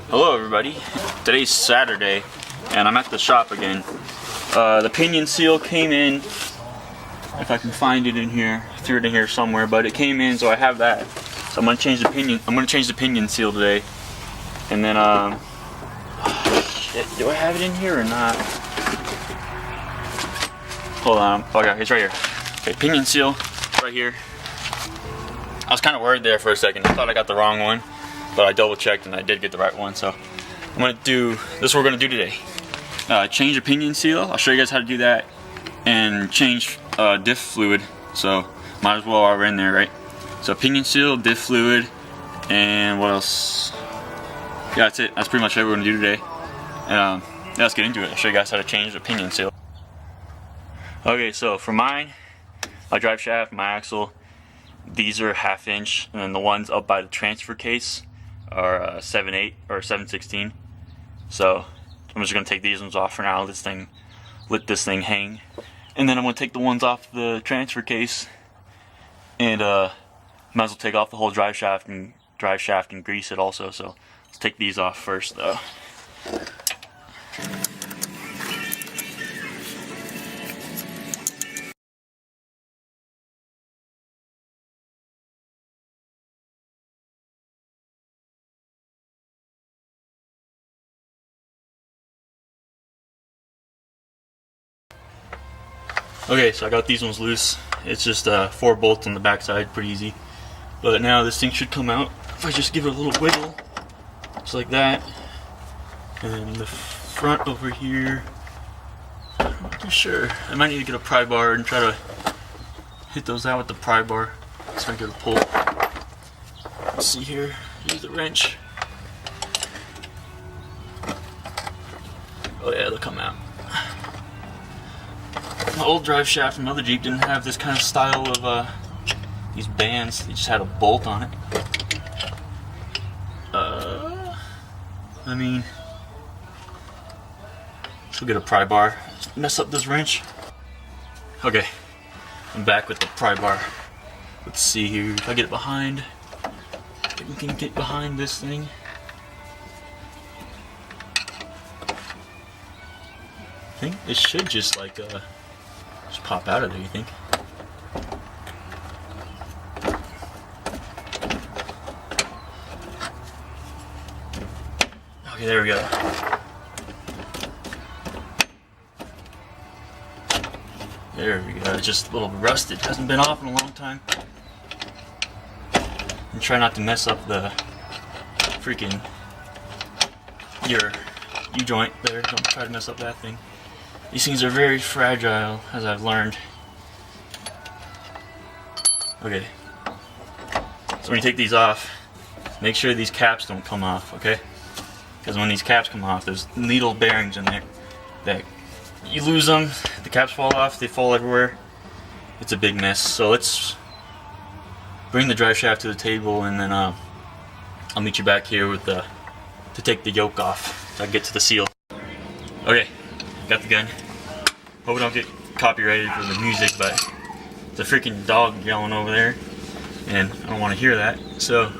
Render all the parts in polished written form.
Hello everybody, today's Saturday and I'm at the shop again. The pinion seal came in, if I can find it in here, I threw it in here somewhere, but it came in, so I have that. So I'm gonna change the pinion seal today. And then shit, do I have it in here or not? Hold on, okay, it's right here. Okay, pinion seal, right here. I was kind of worried there for a second. I thought I got the wrong one, but I double checked and I did get the right one. So I'm gonna do this. Is what we're gonna do today. Change the pinion seal. I'll show you guys how to do that, and change diff fluid. So might as well while we're in there, right? So pinion seal, diff fluid, and what else? Yeah, that's it. That's pretty much what we're gonna do today. Yeah, let's get into it. I'll show you guys how to change the pinion seal. Okay, so for mine, my drive shaft, my axle, these are 1/2 inch, and then the ones up by the transfer case are 7/8 or 7/16. So I'm just gonna take these ones off for now. Let this thing hang, and then I'm gonna take the ones off the transfer case, and might as well take off the whole drive shaft and grease it also. So let's take these off first though. Okay, so I got these ones loose. It's just 4 bolts on the backside, pretty easy. But now this thing should come out if I just give it a little wiggle, just like that. And then the front over here, I'm not too sure. I might need to get a pry bar and try to hit those out with the pry bar so I get a pull. Let's see here. Use the wrench. Oh yeah, they'll come out. My old drive shaft from another Jeep didn't have this kind of style of these bands. They just had a bolt on it. I mean, let's get a pry bar. Just mess up this wrench. Okay, I'm back with the pry bar. Let's see here if I get it behind. If we can get behind this thing. I think it should just like just pop out of there, you think? Okay, there we go. There we go. It's just a little rusted. Hasn't been off in a long time. And try not to mess up the freaking your U-joint there. Don't try to mess up that thing. These things are very fragile, as I've learned. Okay. So when you take these off, make sure these caps don't come off, okay? Because when these caps come off, there's needle bearings in there that you lose them, the caps fall off, they fall everywhere. It's a big mess. So let's bring the drive shaft to the table, and then I'll meet you back here with to take the yoke off so I can get to the seal. Okay. Got the gun. Hope we don't get copyrighted for the music, but it's a freaking dog yelling over there, and I don't want to hear that. So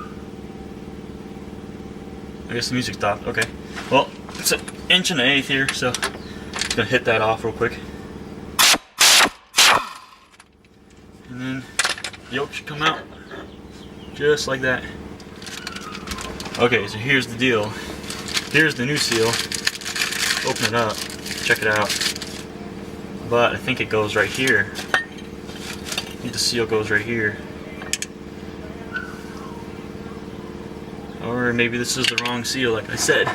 I guess the music stopped. Okay. Well, it's 1 1/8 here, so I'm just gonna hit that off real quick, and then the yoke should come out just like that. Okay, so here's the deal. Here's the new seal. Open it up. Check it out. But I think it goes right here. I think the seal goes right here. Or maybe this is the wrong seal, like I said.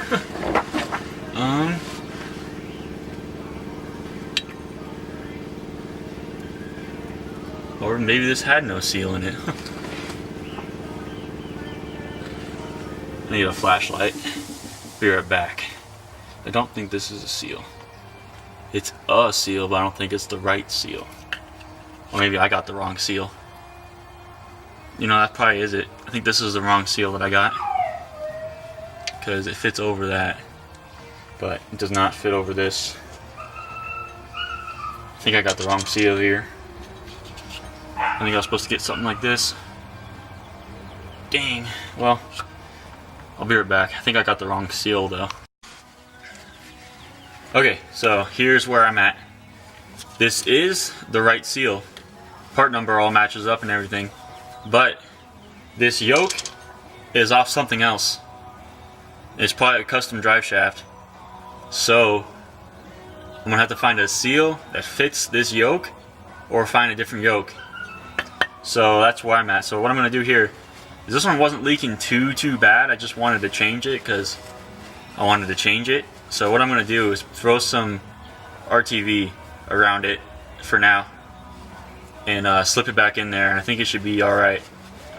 Or maybe this had no seal in it. I need a flashlight. Be right back. I don't think this is a seal. It's a seal, but I don't think it's the right seal. Or maybe I got the wrong seal. You know, that probably is it. I think this is the wrong seal that I got, because it fits over that, but it does not fit over this. I think I got the wrong seal here. I think I was supposed to get something like this. Dang. Well, I'll be right back. I think I got the wrong seal though. Okay, so here's where I'm at. This is the right seal. Part number all matches up and everything, but this yoke is off something else. It's probably a custom drive shaft. So I'm gonna have to find a seal that fits this yoke or find a different yoke. So that's where I'm at. So what I'm gonna do here is, this one wasn't leaking too bad. I just wanted to change it because I wanted to change it. So what I'm gonna do is throw some RTV around it for now and slip it back in there. And I think it should be alright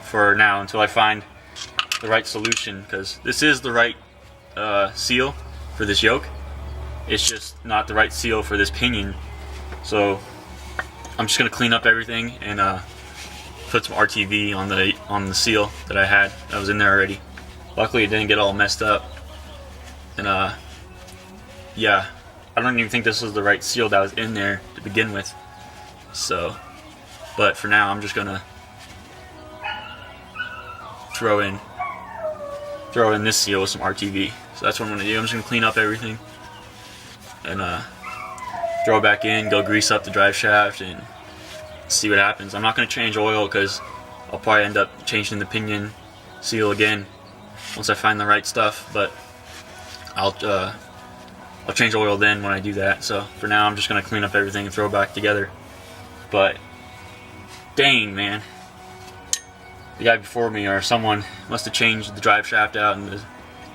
for now until I find the right solution, because this is the right seal for this yoke. It's just not the right seal for this pinion. So I'm just gonna clean up everything and put some RTV on the seal that I had that was in there already. Luckily it didn't get all messed up. And yeah, I don't even think this was the right seal that was in there to begin with. So, but for now I'm just gonna throw in this seal with some RTV. So that's what I'm gonna do. I'm just gonna clean up everything and throw it back in, go grease up the drive shaft and see what happens. I'm not gonna change oil because I'll probably end up changing the pinion seal again once I find the right stuff, but I'll change oil then when I do that. So for now I'm just gonna clean up everything and throw it back together. But dang, man, the guy before me or someone must have changed the drive shaft out and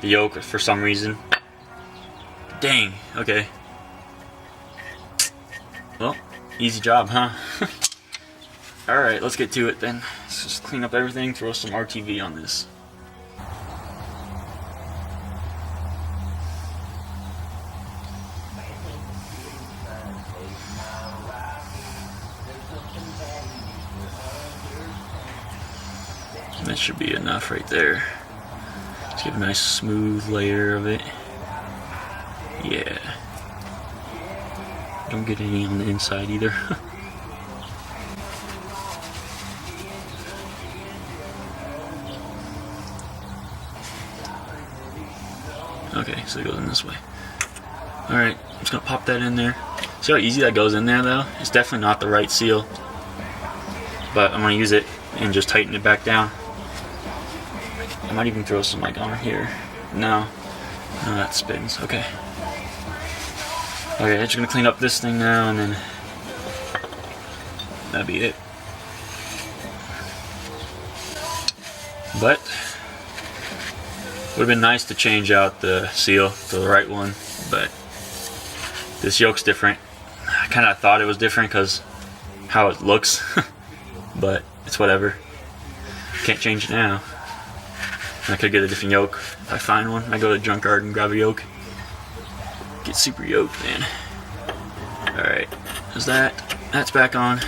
the yoke for some reason. Dang, okay. Well, easy job, huh? Alright, let's get to it then. Let's just clean up everything, throw some RTV on this. That should be enough right there. Let's give a nice smooth layer of it. Yeah. Don't get any on the inside either. Okay, so it goes in this way. Alright, I'm just gonna pop that in there. See how easy that goes in there though? It's definitely not the right seal. But I'm gonna use it and just tighten it back down. I might even throw some like on here. No, that spins. Okay. Okay, I'm just gonna clean up this thing now and then that'll be it. But would have been nice to change out the seal to the right one, but this yoke's different. I kind of thought it was different because how it looks, but it's whatever. Can't change it now. I could get a different yoke if I find one. I go to the junkyard and grab a yoke. Get super yoked, man. Alright, there's that. That's back on.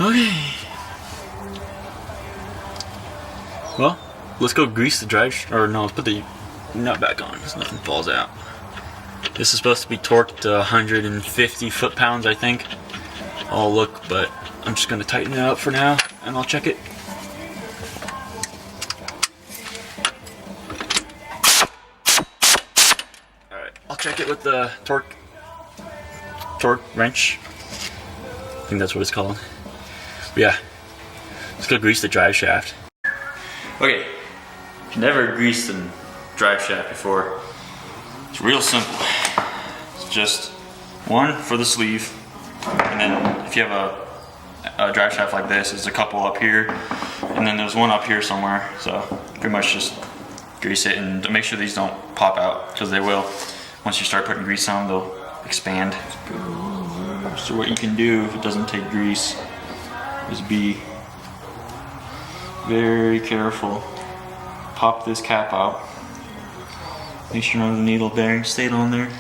Okay. Well, let's go grease the let's put the nut back on so nothing falls out. This is supposed to be torqued to 150 foot-pounds, I think. I'll look, but I'm just gonna tighten it up for now and I'll check it. I'll check it with the torque wrench. I think that's what it's called. But yeah, let's go grease the drive shaft. Okay, never greased the drive shaft before. It's real simple. It's just one for the sleeve, and then if you have a drive shaft like this, there's a couple up here, and then there's one up here somewhere. So pretty much just grease it and make sure these don't pop out, because they will. Once you start putting grease on, they'll expand. So what you can do if it doesn't take grease is be very careful. Pop this cap out. Make sure none of the needle bearings stayed on there.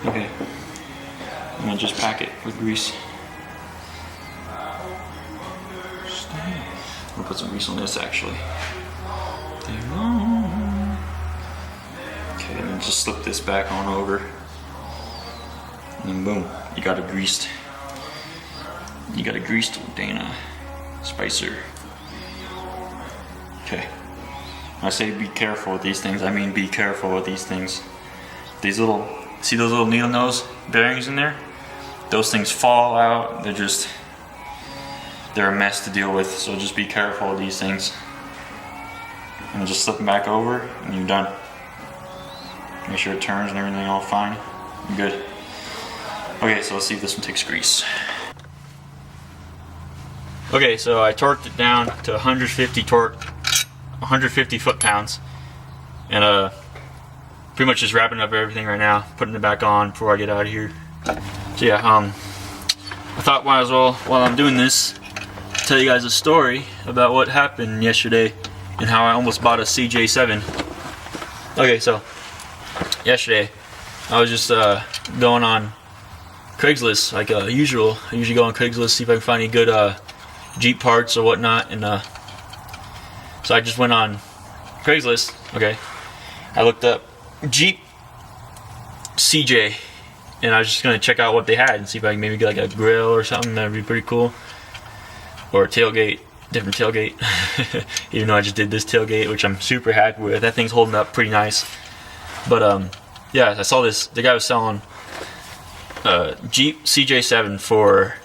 Okay. I'm gonna just pack it with grease. I'm gonna put some grease on this actually. Okay, and then just slip this back on over. And boom, you got a greased Dana Spicer. Okay. When I say be careful with these things, I mean be careful with these things. These little, see those little needle nose bearings in there? Those things fall out. They're a mess to deal with. So just be careful with these things. And just slip them back over, and you're done. Make sure it turns and everything all fine. You're good. Okay, so let's see if this one takes grease. Okay, so I torqued it down to 150 torque, 150 foot-pounds, and pretty much just wrapping up everything right now, putting it back on before I get out of here. So yeah, I thought might as well, while I'm doing this, tell you guys a story about what happened yesterday and how I almost bought a CJ7. Okay, so yesterday I was just going on Craigslist like usual. I usually go on Craigslist, see if I can find any good Jeep parts or whatnot, and so I just went on Craigslist. Okay, I looked up Jeep CJ, and I was just gonna check out what they had and see if I can maybe get like a grill or something. That'd be pretty cool, or a tailgate, different tailgate. Even though I just did this tailgate, which I'm super happy with. That thing's holding up pretty nice. But yeah, I saw this. The guy was selling Jeep CJ7 for,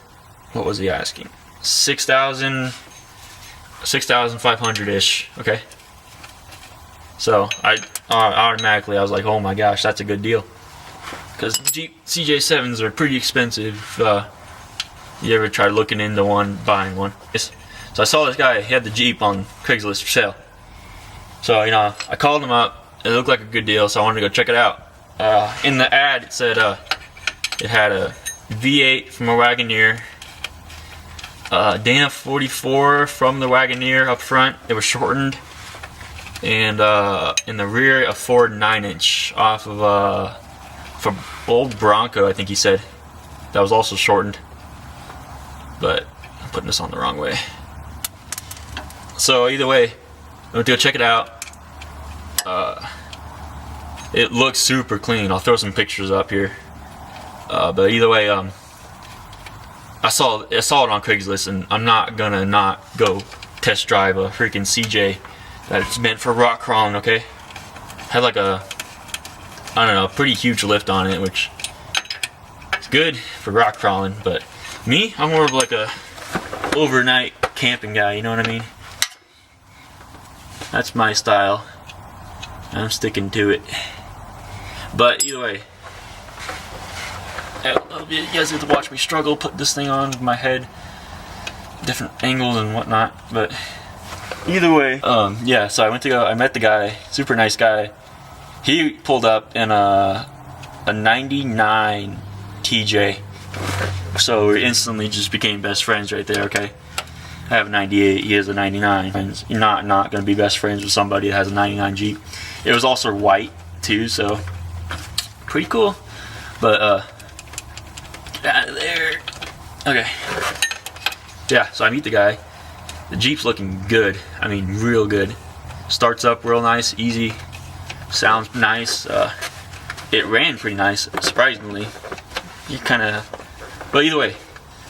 what was he asking? 6,500 ish. Okay. So I automatically I was like, oh my gosh, that's a good deal. Because Jeep CJ7s are pretty expensive. You ever try looking into one, buying one? So I saw this guy, he had the Jeep on Craigslist for sale. So, you know, I called him up. It looked like a good deal, so I wanted to go check it out. In the ad, it said it had a V8 from a Wagoneer, Dana 44 from the Wagoneer up front. It was shortened, and in the rear, a Ford 9-inch off of from old Bronco, I think he said. That was also shortened, but I'm putting this on the wrong way. So either way, I'm gonna go check it out. It looks super clean. I'll throw some pictures up here. But either way, I saw it on Craigslist, and I'm not gonna not go test drive a freaking CJ that's meant for rock crawling. Okay, had like a, I don't know, pretty huge lift on it, which is good for rock crawling. But me, I'm more of like a overnight camping guy. You know what I mean? That's my style. I'm sticking to it. But either way, you guys get to watch me struggle, put this thing on with my head, different angles and whatnot. But either way, yeah. So I met the guy, super nice guy. He pulled up in a 99 TJ, so we instantly just became best friends right there. Okay, I have a 98, he has a 99. And you're not gonna be best friends with somebody that has a 99 Jeep. It was also white too, so pretty cool. But get out of there. Okay. Yeah, so I meet the guy. The Jeep's looking good. I mean, real good. Starts up real nice, easy. Sounds nice. It ran pretty nice, surprisingly. But either way,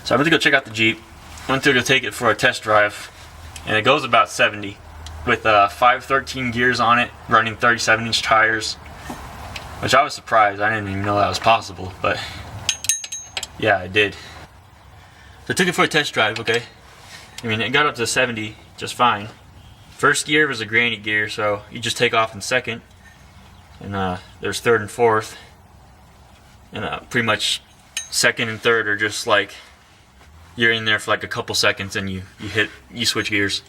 so I went to go check out the Jeep. I went to go take it for a test drive, and it goes about 70 with 513 gears on it, running 37-inch tires, which I was surprised. I didn't even know that was possible, but yeah, I did. So I took it for a test drive. Okay, I mean, it got up to 70 just fine. First gear was a granny gear, so you just take off in second, and there's third and fourth, and pretty much second and third are just like you're in there for like a couple seconds and you switch gears.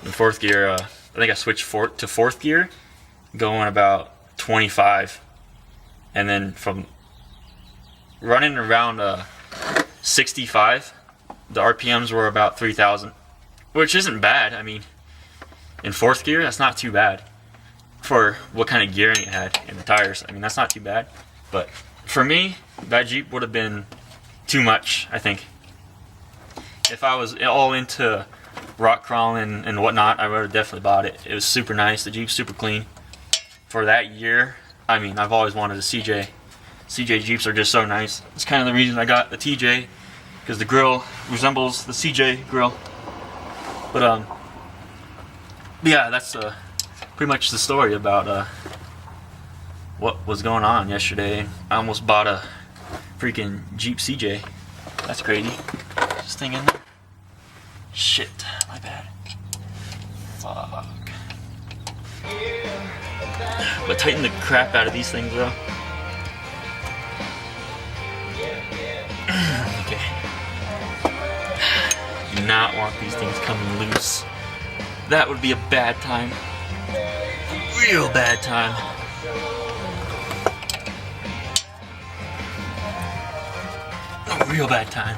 In fourth gear, I think I switched to fourth gear, going about 25, and then from running around 65, the RPMs were about 3,000, which isn't bad. I mean, in fourth gear, that's not too bad for what kind of gearing it had in the tires. I mean, that's not too bad. But for me, that Jeep would have been too much, I think. If I was all into rock crawling and whatnot, I would have definitely bought it. It was super nice. The Jeep's super clean. For that year, I mean, I've always wanted a CJ. CJ Jeeps are just so nice. It's kind of the reason I got the TJ, because the grill resembles the CJ grill. But yeah, that's pretty much the story about what was going on yesterday. I almost bought a freaking Jeep CJ. That's crazy. This thing in there? Shit, my bad. Fuck. But tighten the crap out of these things though. Okay. Do not want these things coming loose. That would be a bad time. Real bad time. A real bad time.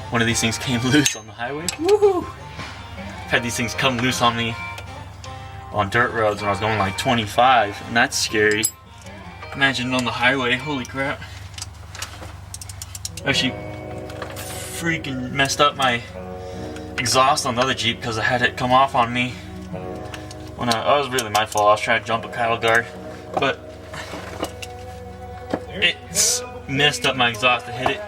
One of these things came loose on the highway. Woohoo! Had these things come loose on me on dirt roads when I was going like 25, and that's scary. Imagine on the highway, holy crap. Actually freaking messed up my exhaust on the other Jeep because I had it come off on me when it was really my fault. I was trying to jump a cattle guard, but it's messed up my exhaust. I hit it.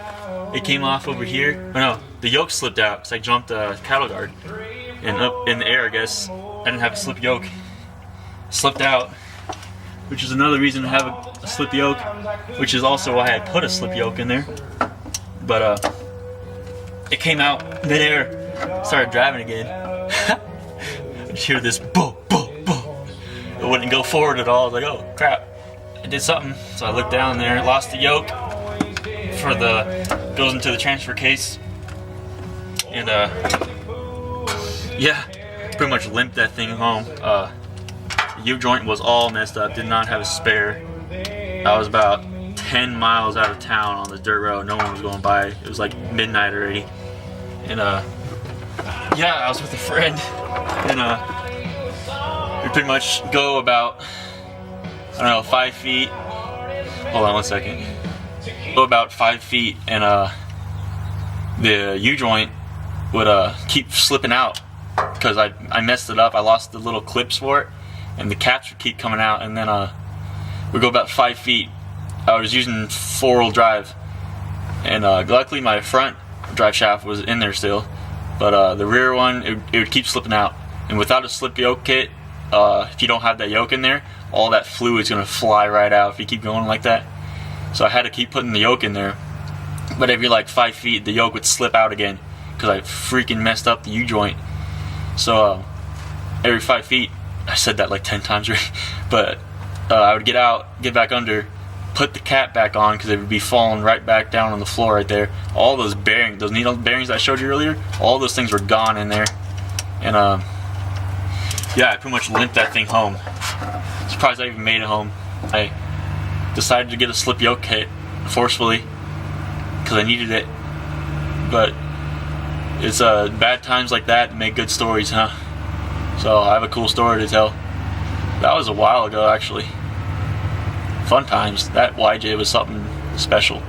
It came off over here. Oh no, the yoke slipped out because I jumped a cattle guard, and up in the air, I guess I didn't have a slip yoke. Slipped out, which is another reason to have a slip yoke, which is also why I put a slip yoke in there. But it came out mid-air, started driving again. I just hear this boom, boom, boom. It wouldn't go forward at all. I was like, oh crap, I did something. So I looked down there, lost the yoke for the, goes into the transfer case. And yeah, pretty much limped that thing home. The U-joint was all messed up, did not have a spare. I was about 10 miles out of town on the dirt road, no one was going by. It was like midnight already. And yeah, I was with a friend, and we pretty much go about, I don't know, 5 feet. Hold on one second. Go about 5 feet, and the U-joint would keep slipping out because I messed it up. I lost the little clips for it, and the caps would keep coming out. And then we go about 5 feet. I was using 4-wheel drive, and luckily my front drive shaft was in there still, but the rear one, it would keep slipping out. And without a slip yoke kit, if you don't have that yoke in there, all that fluid's gonna fly right out if you keep going like that. So I had to keep putting the yoke in there, but every like 5 feet the yoke would slip out again because I freaking messed up the U-joint. So every 5 feet, I said that like 10 times already, but I would get out, get back under, put the cap back on because it would be falling right back down on the floor right there. All those bearings, those needle bearings that I showed you earlier, all those things were gone in there. And yeah, I pretty much limped that thing home. Surprised I even made it home. I decided to get a slip yoke kit forcefully because I needed it. But it's bad times like that that make good stories, huh? So I have a cool story to tell. That was a while ago, actually. Fun times. That YJ was something special.